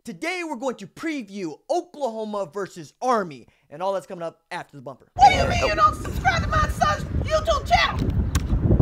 Today we're going to preview Oklahoma versus Army, and all that's coming up after the bumper. What do you mean you don't subscribe to my son's YouTube channel?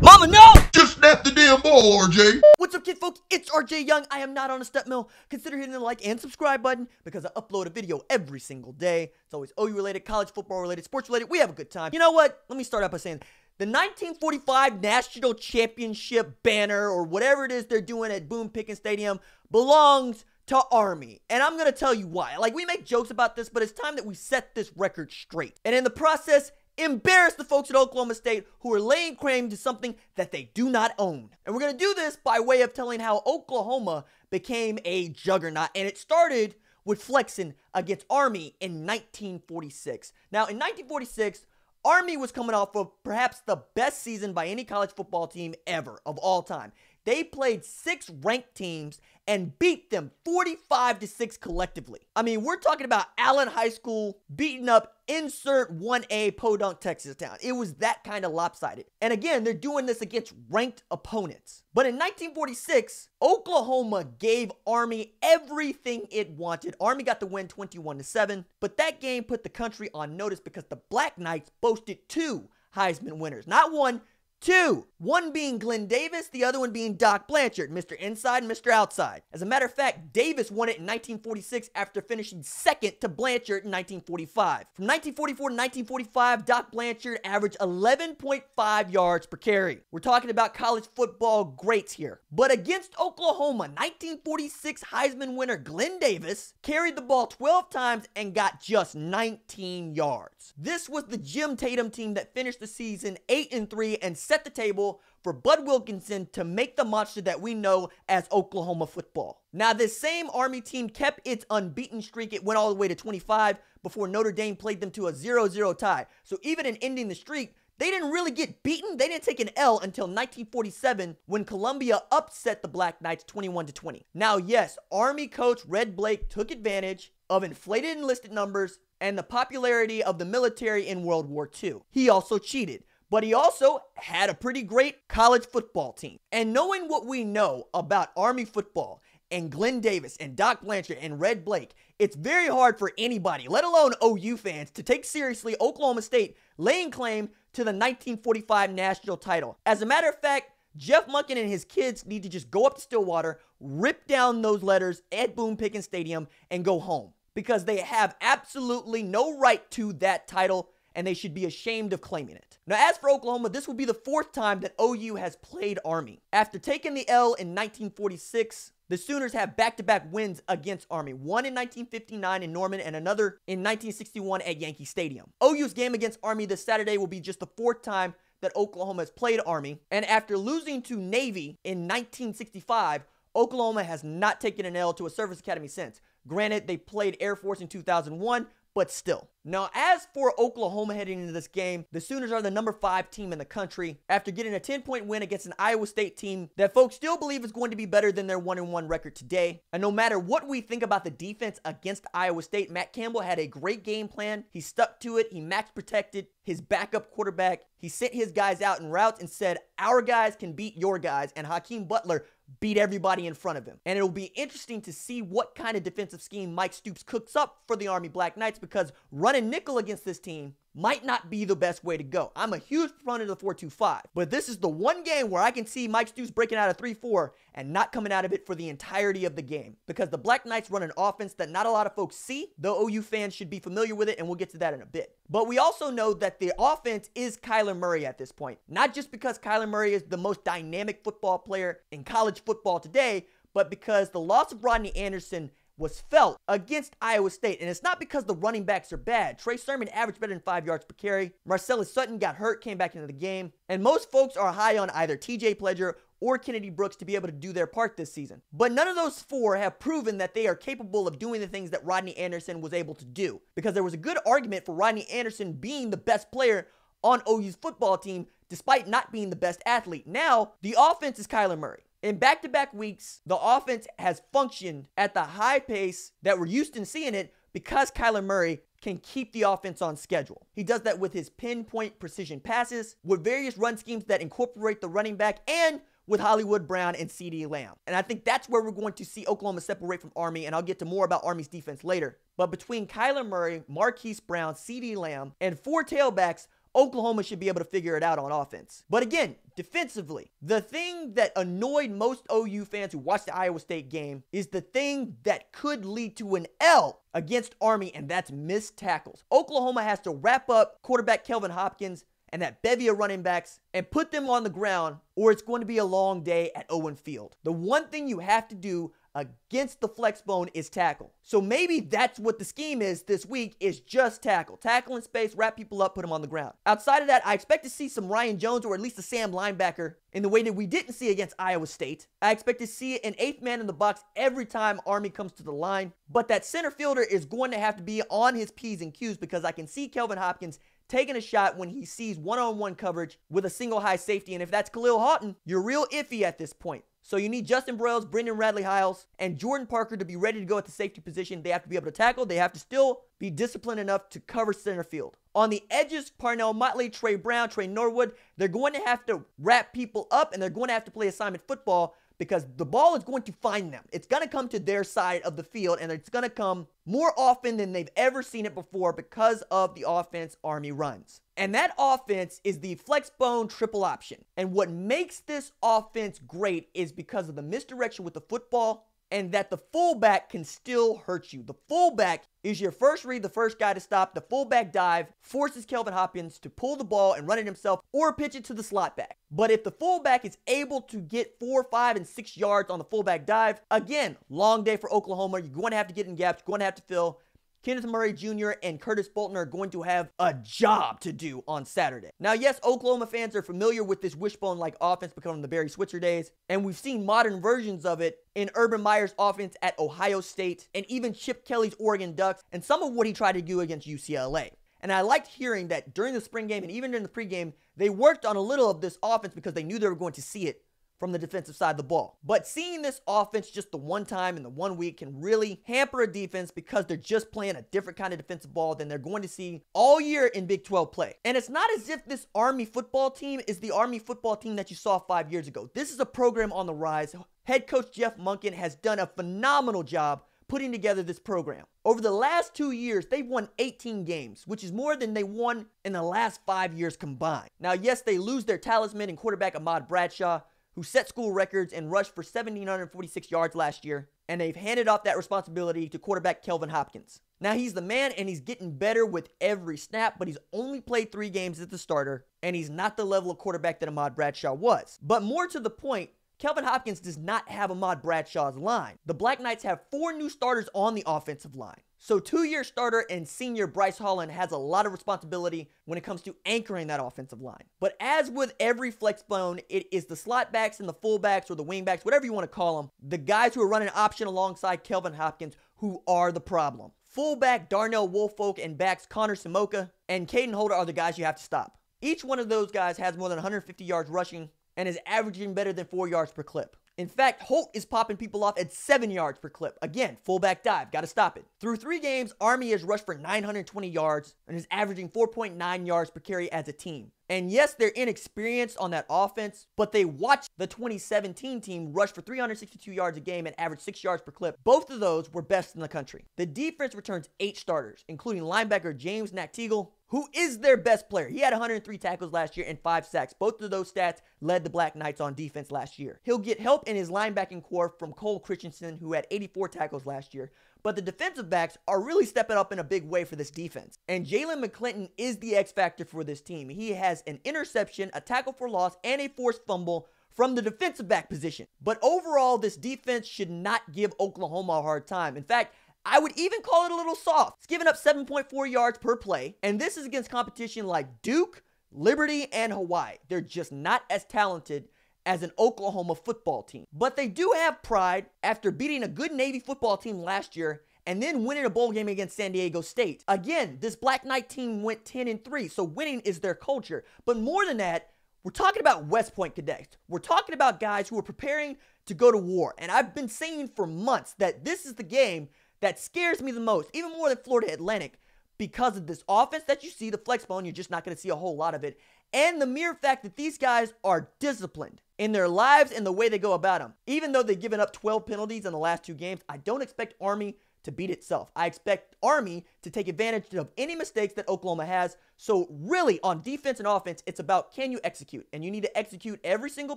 Mama, no! Just snap the damn ball, RJ. What's up, kid folks? It's RJ Young. I am not on a step mill. Consider hitting the like and subscribe button because I upload a video every single day. It's always OU related, college football related, sports related. We have a good time. You know what? Let me start out by saying the 1945 National Championship banner, or whatever it is they're doing at Boone Pickens Stadium, belongs to Army. And I'm going to tell you why. Like, we make jokes about this, but it's time that we set this record straight. And in the process, embarrass the folks at Oklahoma State who are laying claim to something that they do not own. And we're going to do this by way of telling how Oklahoma became a juggernaut. And it started with flexing against Army in 1946. Now, in 1946, Army was coming off of perhaps the best season by any college football team ever of all time. They played 6 ranked teams and beat them 45-6 collectively. I mean, we're talking about Allen High School beating up insert 1A Podunk, Texas town. It was that kind of lopsided. And again, they're doing this against ranked opponents. But in 1946, Oklahoma gave Army everything it wanted. Army got the win 21-7, but that game put the country on notice because the Black Knights boasted 2 Heisman winners. Not 1, 2. One being Glenn Davis, the other one being Doc Blanchard, Mr. Inside and Mr. Outside. As a matter of fact, Davis won it in 1946 after finishing second to Blanchard in 1945. From 1944 to 1945, Doc Blanchard averaged 11.5 yards per carry. We're talking about college football greats here. But against Oklahoma, 1946 Heisman winner Glenn Davis carried the ball 12 times and got just 19 yards. This was the Jim Tatum team that finished the season 8-3 and set the table for Bud Wilkinson to make the monster that we know as Oklahoma football. Now, this same Army team kept its unbeaten streak. It went all the way to 25 before Notre Dame played them to a 0-0 tie. So even in ending the streak, they didn't really get beaten. They didn't take an L until 1947 when Columbia upset the Black Knights 21-20. Now, yes, Army coach Red Blake took advantage of inflated enlisted numbers and the popularity of the military in World War II. He also cheated. But he also had a pretty great college football team. And knowing what we know about Army football and Glenn Davis and Doc Blanchard and Red Blake, it's very hard for anybody, let alone OU fans, to take seriously Oklahoma State laying claim to the 1945 national title. As a matter of fact, Jeff Monken and his kids need to just go up to Stillwater, rip down those letters at Boone Pickens Stadium, and go home. Because they have absolutely no right to that title, and they should be ashamed of claiming it. Now, as for Oklahoma, this will be the 4th time that OU has played Army. After taking the L in 1946, the Sooners have back-to-back wins against Army. One in 1959 in Norman and another in 1961 at Yankee Stadium. OU's game against Army this Saturday will be just the 4th time that Oklahoma has played Army. And after losing to Navy in 1965, Oklahoma has not taken an L to a service academy since. Granted, they played Air Force in 2001, but still. Now, as for Oklahoma heading into this game, the Sooners are the number 5 team in the country after getting a 10-point win against an Iowa State team that folks still believe is going to be better than their 1-1 record today. And no matter what we think about the defense against Iowa State, Matt Campbell had a great game plan. He stuck to it. He max protected his backup quarterback. He sent his guys out in routes and said, our guys can beat your guys, and Hakeem Butler beat everybody in front of him. And it'll be interesting to see what kind of defensive scheme Mike Stoops cooks up for the Army Black Knights, because running nickel against this team might not be the best way to go. I'm a huge proponent of the 4-2-5, but this is the one game where I can see Mike Stoops breaking out a 3-4 and not coming out of it for the entirety of the game, because the Black Knights run an offense that not a lot of folks see, though OU fans should be familiar with it, and we'll get to that in a bit. But we also know that the offense is Kyler Murray at this point, not just because Kyler Murray is the most dynamic football player in college football today, but because the loss of Rodney Anderson was felt against Iowa State. And it's not because the running backs are bad. Trey Sermon averaged better than 5 yards per carry. Marcellus Sutton got hurt, came back into the game. And most folks are high on either TJ Pledger or Kennedy Brooks to be able to do their part this season. But none of those 4 have proven that they are capable of doing the things that Rodney Anderson was able to do. Because there was a good argument for Rodney Anderson being the best player on OU's football team, despite not being the best athlete. Now, the offense is Kyler Murray. In back-to-back weeks, the offense has functioned at the high pace that we're used to seeing it because Kyler Murray can keep the offense on schedule. He does that with his pinpoint precision passes, with various run schemes that incorporate the running back, and with Hollywood Brown and CeeDee Lamb. And I think that's where we're going to see Oklahoma separate from Army, and I'll get to more about Army's defense later. But between Kyler Murray, Marquise Brown, CeeDee Lamb, and 4 tailbacks, Oklahoma should be able to figure it out on offense. But again, defensively, the thing that annoyed most OU fans who watched the Iowa State game is the thing that could lead to an L against Army, and that's missed tackles. Oklahoma has to wrap up quarterback Kelvin Hopkins and that bevy of running backs and put them on the ground, or it's going to be a long day at Owen Field. The one thing you have to do against the flex bone is tackle. So maybe that's what the scheme is this week, is just tackle. Tackle in space, wrap people up, put them on the ground. Outside of that, I expect to see some Ryan Jones or at least a Sam linebacker in the way that we didn't see against Iowa State. I expect to see an 8th man in the box every time Army comes to the line. But that center fielder is going to have to be on his P's and Q's, because I can see Kelvin Hopkins taking a shot when he sees one-on-one coverage with a single high safety. And if that's Khalil Houghton, you're real iffy at this point. So you need Justin Broyles, Brendan Radley-Hiles, and Jordan Parker to be ready to go at the safety position. They have to be able to tackle. They have to still be disciplined enough to cover center field. On the edges, Parnell Motley, Trey Brown, Trey Norwood, they're going to have to wrap people up, and they're going to have to play assignment football, because the ball is going to find them. It's going to come to their side of the field, and it's going to come more often than they've ever seen it before because of the offense Army runs. And that offense is the flex bone triple option. And what makes this offense great is because of the misdirection with the football, and that the fullback can still hurt you. The fullback is your first read, the first guy to stop. The fullback dive forces Kelvin Hopkins to pull the ball and run it himself, or pitch it to the slot back. But if the fullback is able to get 4, 5, and 6 yards on the fullback dive, again, long day for Oklahoma. You're going to have to get in gaps. You're going to have to fill. Kenneth Murray Jr. and Curtis Bolton are going to have a job to do on Saturday. Now, yes, Oklahoma fans are familiar with this wishbone-like offense becoming the Barry Switzer days, and we've seen modern versions of it in Urban Meyer's offense at Ohio State, and even Chip Kelly's Oregon Ducks, and some of what he tried to do against UCLA. And I liked hearing that during the spring game and even during the pregame, they worked on a little of this offense because they knew they were going to see it from the defensive side of the ball. But seeing this offense just the one time in the 1 week can really hamper a defense, because they're just playing a different kind of defensive ball than they're going to see all year in Big 12 play. And it's not as if this Army football team is the Army football team that you saw 5 years ago. This is a program on the rise. Head coach Jeff Monken has done a phenomenal job putting together this program. Over the last 2 years, they've won 18 games, which is more than they won in the last 5 years combined. Now, yes, they lose their talisman and quarterback Ahmad Bradshaw, who set school records and rushed for 1,746 yards last year, and they've handed off that responsibility to quarterback Kelvin Hopkins. Now, he's the man, and he's getting better with every snap, but he's only played 3 games as the starter, and he's not the level of quarterback that Ahmad Bradshaw was. But more to the point, Kelvin Hopkins does not have Ahmad Bradshaw's line. The Black Knights have 4 new starters on the offensive line. So 2-year starter and senior Bryce Holland has a lot of responsibility when it comes to anchoring that offensive line. But as with every flex bone, it is the slot backs and the fullbacks or the wingbacks, whatever you want to call them, the guys who are running option alongside Kelvin Hopkins, who are the problem. Fullback Darnell Woolfolk and backs Connor Simoka and Caden Holder are the guys you have to stop. Each one of those guys has more than 150 yards rushing and is averaging better than 4 yards per clip. In fact, Holt is popping people off at 7 yards per clip. Again, fullback dive, gotta stop it. Through 3 games, Army has rushed for 920 yards and is averaging 4.9 yards per carry as a team. And yes, they're inexperienced on that offense, but they watched the 2017 team rush for 362 yards a game and average 6 yards per clip. Both of those were best in the country. The defense returns 8 starters, including linebacker James Nakteagle, who is their best player. He had 103 tackles last year and 5 sacks. Both of those stats led the Black Knights on defense last year. He'll get help in his linebacking core from Cole Christensen, who had 84 tackles last year. But the defensive backs are really stepping up in a big way for this defense. And Jalen McClinton is the X factor for this team. He has an interception, a tackle for loss, and a forced fumble from the defensive back position. But overall, this defense should not give Oklahoma a hard time. In fact, I would even call it a little soft. It's giving up 7.4 yards per play, and this is against competition like Duke, Liberty, and Hawaii. They're just not as talented as an Oklahoma football team. But they do have pride after beating a good Navy football team last year and then winning a bowl game against San Diego State. Again, this Black Knight team went 10-3, so winning is their culture. But more than that, we're talking about West Point cadets. We're talking about guys who are preparing to go to war. And I've been saying for months that this is the game that scares me the most, even more than Florida Atlantic, because of this offense that you see, the flex bone, you're just not going to see a whole lot of it, and the mere fact that these guys are disciplined in their lives and the way they go about them. Even though they've given up 12 penalties in the last 2 games, I don't expect Army to beat itself. I expect Army to take advantage of any mistakes that Oklahoma has. So really, on defense and offense, it's about, can you execute? And you need to execute every single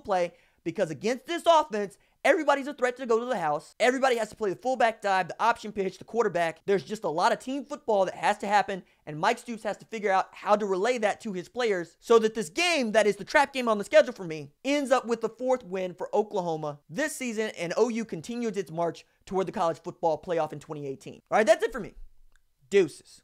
play, because against this offense, everybody's a threat to go to the house. Everybody has to play the fullback dive, the option pitch, the quarterback. There's just a lot of team football that has to happen, and Mike Stoops has to figure out how to relay that to his players so that this game, that is the trap game on the schedule for me, ends up with the 4th win for Oklahoma this season, and OU continues its march toward the college football playoff in 2018. All right, that's it for me. Deuces.